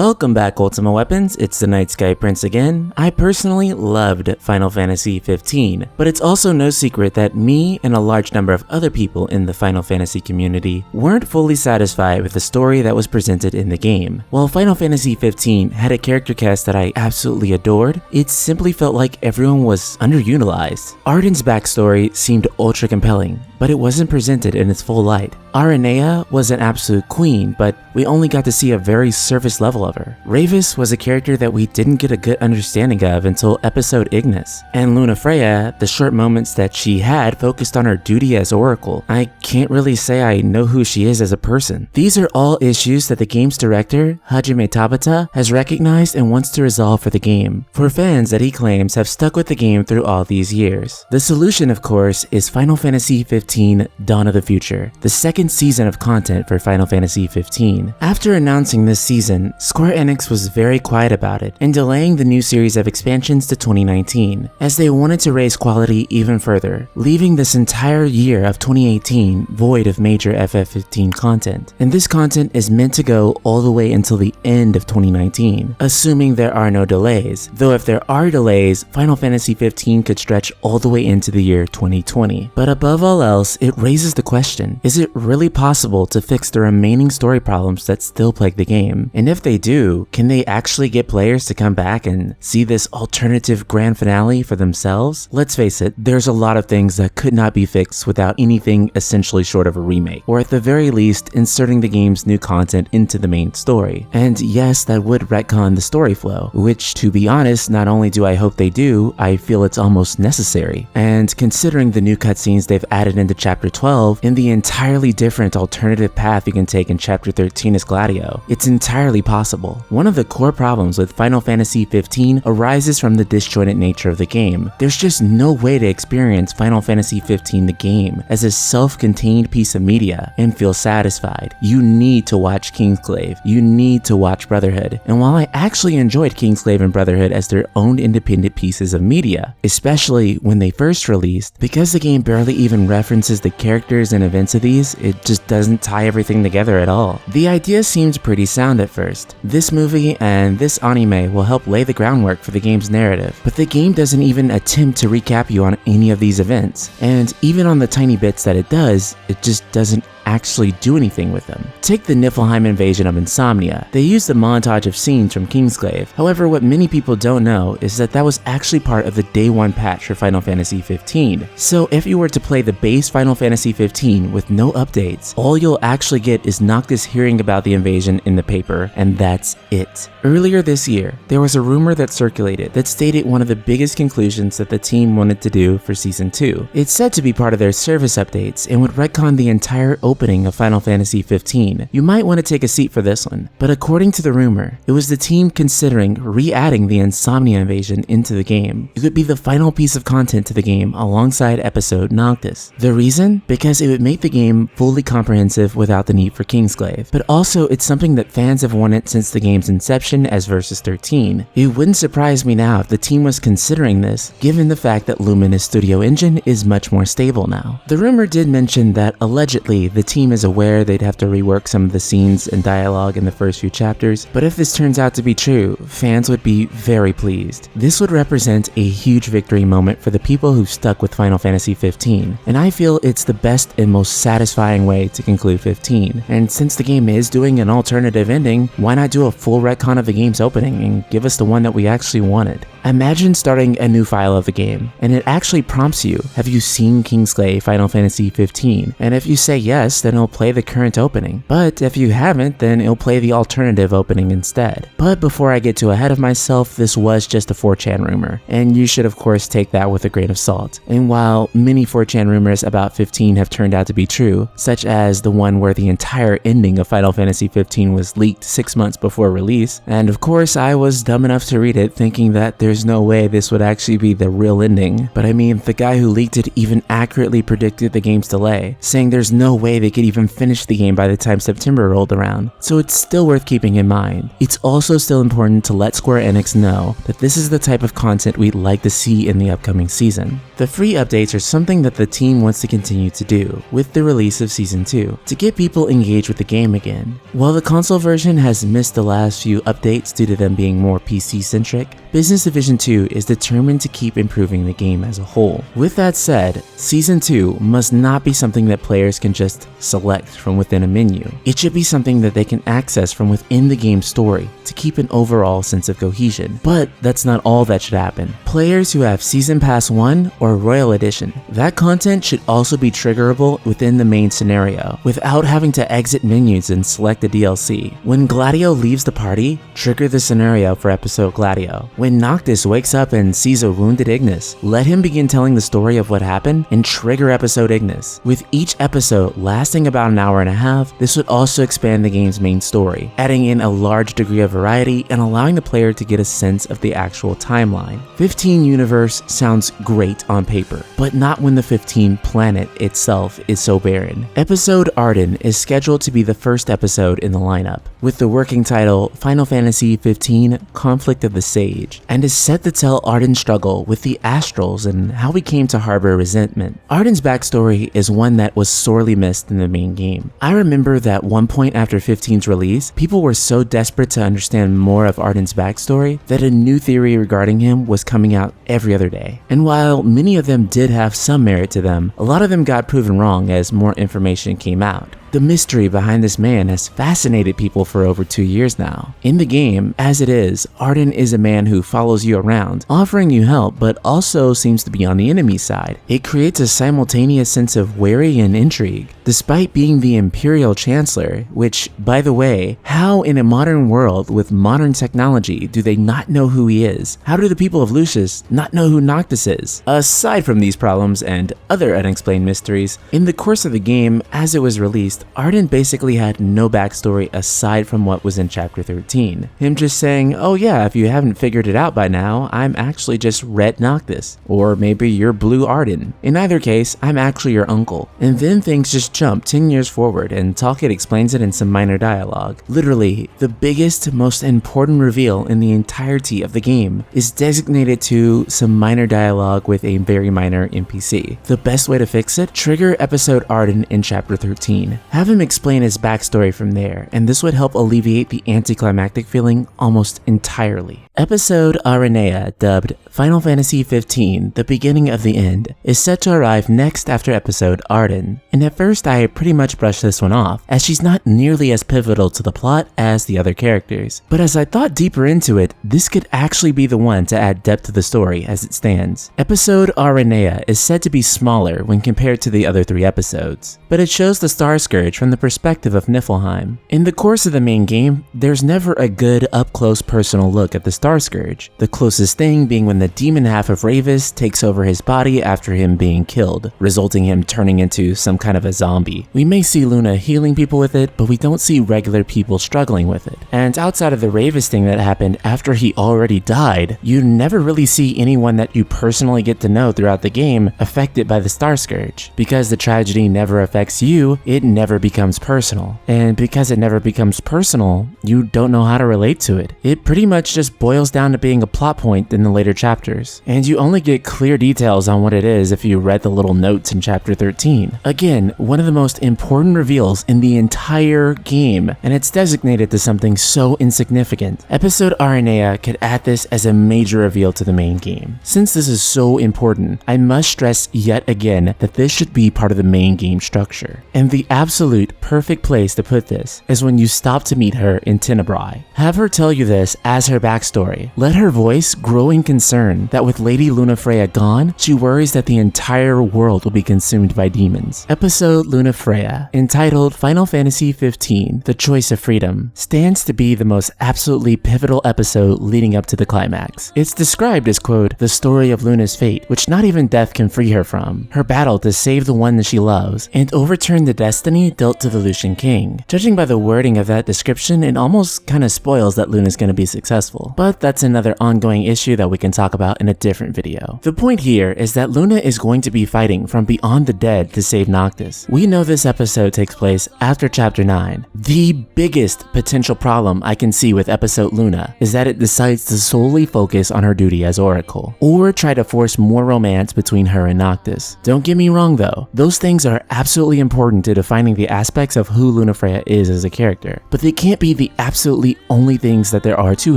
Welcome back, Ultima Weapons. It's the Night Sky Prince again. I personally loved Final Fantasy 15, but it's also no secret that me and a large number of other people in the Final Fantasy community weren't fully satisfied with the story that was presented in the game. While Final Fantasy 15 had a character cast that I absolutely adored, it simply felt like everyone was underutilized. Arden's backstory seemed ultra compelling, but it wasn't presented in its full light. RNAA was an absolute queen, but we only got to see a very surface level of her. Ravis was a character that we didn't get a good understanding of until episode Ignis. And Luna Freya, the short moments that she had focused on her duty as Oracle. I can't really say I know who she is as a person. These are all issues that the game's director, Hajime Tabata, has recognized and wants to resolve for the game, for fans that he claims have stuck with the game through all these years. The solution, of course, is Final Fantasy 15 Dawn of the Future, the second season of content for Final Fantasy 15. After announcing this season, Square Enix was very quiet about it and delaying the new series of expansions to 2019, as they wanted to raise quality even further, leaving this entire year of 2018 void of major FF15 content. And this content is meant to go all the way until the end of 2019, assuming there are no delays, though if there are delays, Final Fantasy 15 could stretch all the way into the year 2020. But above all else, it raises the question, is it really possible to fix the remaining story problems that still plague the game? And if they do, can they actually get players to come back and see this alternative grand finale for themselves? Let's face it, there's a lot of things that could not be fixed without anything essentially short of a remake, or at the very least, inserting the game's new content into the main story. And yes, that would retcon the story flow, which, to be honest, not only do I hope they do, I feel it's almost necessary. And considering the new cutscenes they've added into Chapter 12 and the entirely different alternative path you can take in Chapter 13 as Gladio, it's entirely possible. One of the core problems with Final Fantasy 15 arises from the disjointed nature of the game. There's just no way to experience Final Fantasy 15 the game as a self-contained piece of media and feel satisfied. You need to watch Kingsglaive, you need to watch Brotherhood, and while I actually enjoyed Kingsglaive and Brotherhood as their own independent pieces of media, especially when they first released, because the game barely even references the characters and events of these, it just doesn't tie everything together at all. The idea seems pretty sound at first. This movie and this anime will help lay the groundwork for the game's narrative, but the game doesn't even attempt to recap you on any of these events, and even on the tiny bits that it does, it just doesn't actually do anything with them. Take the Niflheim invasion of Insomnia. They used a montage of scenes from Kingsglaive. However, what many people don't know is that that was actually part of the day one patch for Final Fantasy 15. So if you were to play the base Final Fantasy 15 with no updates, all you'll actually get is Noctis hearing about the invasion in the paper, and that's it. Earlier this year, there was a rumor that circulated that stated one of the biggest conclusions that the team wanted to do for Season 2. It's said to be part of their service updates and would retcon the entire opening of Final Fantasy 15. You might want to take a seat for this one, but according to the rumor, it was the team considering re-adding the Insomnia invasion into the game. It would be the final piece of content to the game alongside episode Noctis. The reason? Because it would make the game fully comprehensive without the need for Kingsglaive, but also it's something that fans have wanted since the game's inception as Versus 13. It wouldn't surprise me now if the team was considering this, given the fact that Luminous Studio Engine is much more stable now. The rumor did mention that allegedly the team is aware they'd have to rework some of the scenes and dialogue in the first few chapters, but if this turns out to be true, fans would be very pleased. This would represent a huge victory moment for the people who stuck with Final Fantasy 15, and I feel it's the best and most satisfying way to conclude 15. And since the game is doing an alternative ending, why not do a full retcon of the game's opening and give us the one that we actually wanted? Imagine starting a new file of the game, and it actually prompts you, have you seen Kingsglaive Final Fantasy 15? And if you say yes, then it'll play the current opening. But if you haven't, then it'll play the alternative opening instead. But before I get too ahead of myself, this was just a 4chan rumor, and you should of course take that with a grain of salt. And while many 4chan rumors about 15 have turned out to be true, such as the one where the entire ending of Final Fantasy 15 was leaked 6 months before release, and of course I was dumb enough to read it thinking that there there's no way this would actually be the real ending. But I mean, the guy who leaked it even accurately predicted the game's delay, saying there's no way they could even finish the game by the time September rolled around. So it's still worth keeping in mind. It's also still important to let Square Enix know that this is the type of content we'd like to see in the upcoming season. The free updates are something that the team wants to continue to do with the release of Season 2, to get people engaged with the game again. While the console version has missed the last few updates due to them being more PC-centric, Business Division 2 is determined to keep improving the game as a whole. With that said, Season 2 must not be something that players can just select from within a menu. It should be something that they can access from within the game's story to keep an overall sense of cohesion. But that's not all that should happen. Players who have Season Pass 1 or Royal Edition, that content should also be triggerable within the main scenario, without having to exit menus and select the DLC. When Gladio leaves the party, trigger the scenario for episode Gladio. When Noctis wakes up and sees a wounded Ignis, let him begin telling the story of what happened and trigger episode Ignis. With each episode lasting about an hour and a half, this would also expand the game's main story, adding in a large degree of variety and allowing the player to get a sense of the actual timeline. 15 universe sounds great on paper, but not when the 15 planet itself is so barren. Episode Arden is scheduled to be the first episode in the lineup, with the working title Final Fantasy XV Conflict of the Sage, and is set to tell Arden's struggle with the Astrals and how he came to harbor resentment. Arden's backstory is one that was sorely missed in the main game. I remember that one point after 15's release, people were so desperate to understand more of Arden's backstory that a new theory regarding him was coming out every other day. And while many of them did have some merit to them, a lot of them got proven wrong as more information came out. The mystery behind this man has fascinated people for over 2 years now. In the game, as it is, Arden is a man who follows you around, offering you help, but also seems to be on the enemy side. It creates a simultaneous sense of worry and intrigue. Despite being the Imperial Chancellor, which, by the way, how in a modern world with modern technology do they not know who he is? How do the people of Lucius not know who Noctis is? Aside from these problems and other unexplained mysteries, in the course of the game, as it was released, Arden basically had no backstory aside from what was in Chapter 13. Him just saying, oh yeah, if you haven't figured it out by now, I'm actually just Red Noctis. Or maybe you're Blue Arden. In either case, I'm actually your uncle. And then things just jump 10 years forward and Talkit explains it in some minor dialogue. Literally, the biggest, most important reveal in the entirety of the game is designated to some minor dialogue with a very minor NPC. The best way to fix it? Trigger episode Arden in Chapter 13. Have him explain his backstory from there, and this would help alleviate the anticlimactic feeling almost entirely. Episode RNAA, dubbed Final Fantasy XV, The Beginning of the End, is set to arrive next after episode Arden, and at first I pretty much brushed this one off, as she's not nearly as pivotal to the plot as the other characters. But as I thought deeper into it, this could actually be the one to add depth to the story as it stands. Episode RNAA is said to be smaller when compared to the other 3 episodes, but it shows the Star Scourge from the perspective of Niflheim. In the course of the main game, there's never a good up-close personal look at the Star Scourge, the closest thing being when the demon half of Ravis takes over his body after him being killed, resulting him turning into some kind of a zombie. We may see Luna healing people with it, but we don't see regular people struggling with it. And outside of the Ravis thing that happened after he already died, you never really see anyone that you personally get to know throughout the game affected by the Star Scourge. Because the tragedy never affects you, it never becomes personal. And because it never becomes personal, you don't know how to relate to it. It pretty much just boils down to being a plot point in the later chapters. And you only get clear details on what it is if you read the little notes in Chapter 13. Again, one of the most important reveals in the entire game, and it's designated to something so insignificant. Episode RNAA could add this as a major reveal to the main game. Since this is so important, I must stress yet again that this should be part of the main game structure. And the absolute perfect place to put this is when you stop to meet her in Tenebrae. Have her tell you this as her backstory. Let her voice grow in concern that with Lady Luna Freya gone, she worries that the entire world will be consumed by demons. Episode Luna Freya, entitled Final Fantasy XV, The Choice of Freedom, stands to be the most absolutely pivotal episode leading up to the climax. It's described as, quote, the story of Luna's fate, which not even death can free her from, her battle to save the one that she loves, and overturn the destiny dealt to the Lucian King. Judging by the wording of that description, it almost kinda spoils that Luna's gonna be successful. But but that's another ongoing issue that we can talk about in a different video. The point here is that Luna is going to be fighting from beyond the dead to save Noctis. We know this episode takes place after chapter 9. The biggest potential problem I can see with episode Luna is that it decides to solely focus on her duty as Oracle, or try to force more romance between her and Noctis. Don't get me wrong though, those things are absolutely important to defining the aspects of who Lunafreya is as a character, but they can't be the absolutely only things that there are to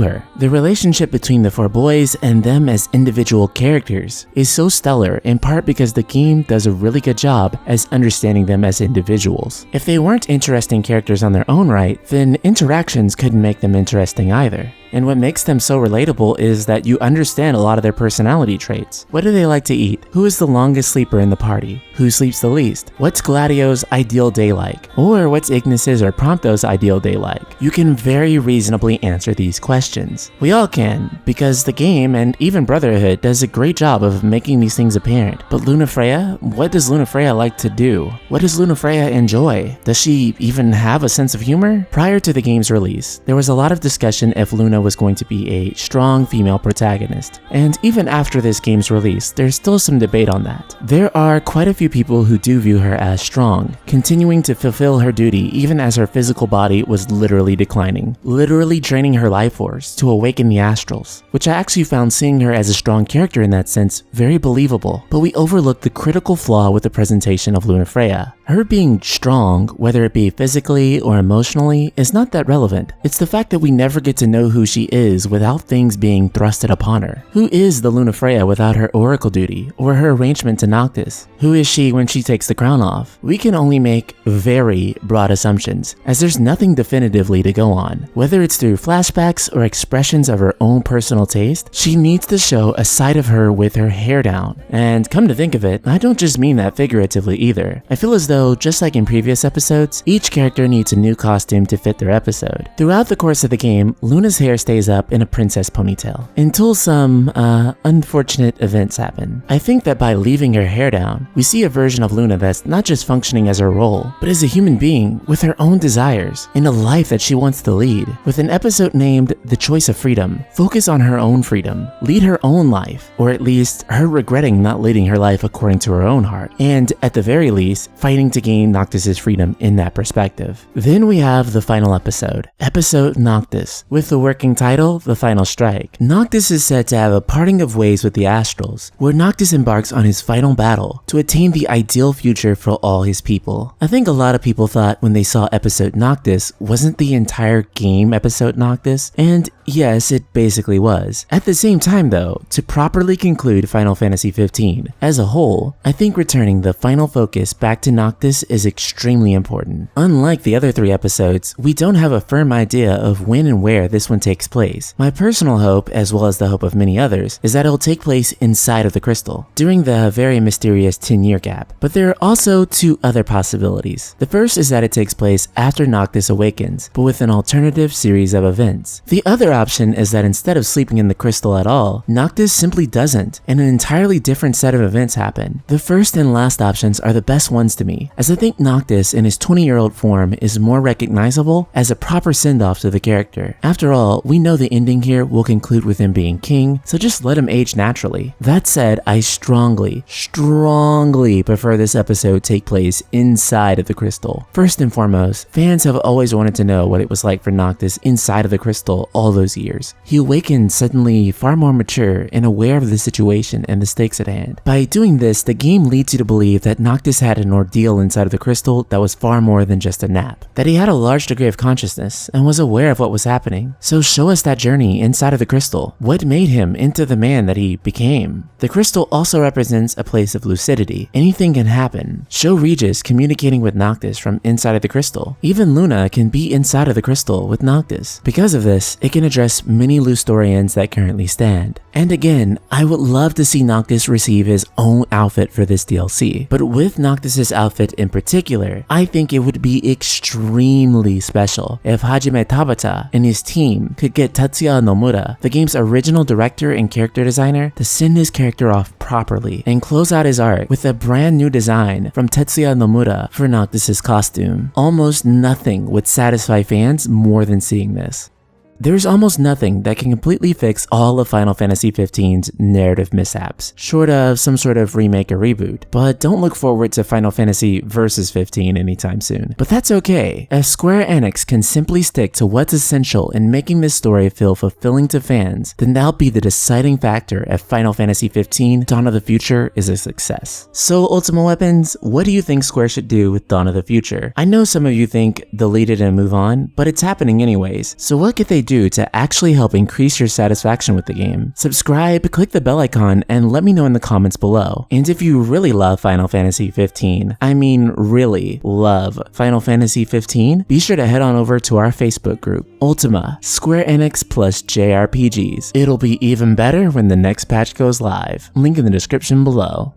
her. The relationship between the four boys and them as individual characters is so stellar, in part because the game does a really good job as understanding them as individuals. If they weren't interesting characters on their own right, then interactions couldn't make them interesting either. And what makes them so relatable is that you understand a lot of their personality traits. What do they like to eat? Who is the longest sleeper in the party? Who sleeps the least? What's Gladio's ideal day like? Or what's Ignis's or Prompto's ideal day like? You can very reasonably answer these questions. We all can, because the game and even Brotherhood does a great job of making these things apparent. But Lunafreya? What does Lunafreya like to do? What does Lunafreya enjoy? Does she even have a sense of humor? Prior to the game's release, there was a lot of discussion if Luna was going to be a strong female protagonist. And even after this game's release, there's still some debate on that. There are quite a few people who do view her as strong, continuing to fulfill her duty even as her physical body was literally declining, literally draining her life force to awaken the astrals, which I actually found seeing her as a strong character in that sense very believable. But we overlooked the critical flaw with the presentation of Lunafreya. Her being strong, whether it be physically or emotionally, is not that relevant. It's the fact that we never get to know who she is without things being thrusted upon her. Who is the Lunafreya without her oracle duty or her arrangement to Noctis? Who is she when she takes the crown off? We can only make very broad assumptions, as there's nothing definitively to go on. Whether it's through flashbacks or expressions of her own personal taste, she needs to show a side of her with her hair down. And come to think of it, I don't just mean that figuratively either. I feel as though, just like in previous episodes, each character needs a new costume to fit their episode. Throughout the course of the game, Luna's hair stays up in a princess ponytail, until some, unfortunate events happen. I think that by leaving her hair down, we see a version of Luna that's not just functioning as her role, but as a human being with her own desires, in a life that she wants to lead. With an episode named The Choice of Freedom, focus on her own freedom, lead her own life, or at least her regretting not leading her life according to her own heart, and at the very least, fighting to gain Noctis' freedom in that perspective. Then we have the final episode, Episode Noctis, with the working title, The Final Strike. Noctis is said to have a parting of ways with the Astrals, where Noctis embarks on his final battle to attain the ideal future for all his people. I think a lot of people thought when they saw Episode Noctis, wasn't the entire game Episode Noctis? And yes, it basically was. At the same time though, to properly conclude Final Fantasy XV as a whole, I think returning the final focus back to Noctis is extremely important. Unlike the other 3 episodes, we don't have a firm idea of when and where this one takes place. My personal hope, as well as the hope of many others, is that it'll take place inside of the crystal, during the very mysterious 10-year gap. But there are also 2 other possibilities. The first is that it takes place after Noctis awakens, but with an alternative series of events. The other option is that instead of sleeping in the crystal at all, Noctis simply doesn't, and an entirely different set of events happen. The first and last options are the best ones to me, as I think Noctis in his 20-year-old form is more recognizable as a proper send-off to the character. After all, we know the ending here will conclude with him being king, so just let him age naturally. That said, I strongly prefer this episode take place inside of the crystal. First and foremost, fans have always wanted to know what it was like for Noctis inside of the crystal all those years. He awakened suddenly far more mature and aware of the situation and the stakes at hand. By doing this, the game leads you to believe that Noctis had an ordeal inside of the crystal that was far more than just a nap. That he had a large degree of consciousness and was aware of what was happening. So show us that journey inside of the crystal. What made him into the man that he became? The crystal also represents a place of lucidity. Anything can happen. Show Regis communicating with Noctis from inside of the crystal. Even Luna can be inside of the crystal with Noctis. Because of this, it can address many loose story ends that currently stand. And again, I would love to see Noctis receive his own outfit for this DLC. But with Noctis' outfit in particular, I think it would be extremely special if Hajime Tabata and his team could get Tatsuya Nomura, the game's original director and character designer, to send his character off properly and close out his arc with a brand new design from Tetsuya Nomura for Noctis' costume. Almost nothing would satisfy fans more than seeing this. There's almost nothing that can completely fix all of Final Fantasy XV's narrative mishaps, short of some sort of remake or reboot, but don't look forward to Final Fantasy Versus 15 anytime soon. But that's okay. If Square Enix can simply stick to what's essential in making this story feel fulfilling to fans, then that'll be the deciding factor if Final Fantasy XV Dawn of the Future is a success. So Ultima Weapons, what do you think Square should do with Dawn of the Future? I know some of you think delete it and move on, but it's happening anyways. So what could they do to actually help increase your satisfaction with the game? Subscribe, click the bell icon, and let me know in the comments below. And if you really love Final Fantasy XV, I mean really love Final Fantasy XV, be sure to head on over to our Facebook group, Ultima, Square Enix plus JRPGs. It'll be even better when the next patch goes live. Link in the description below.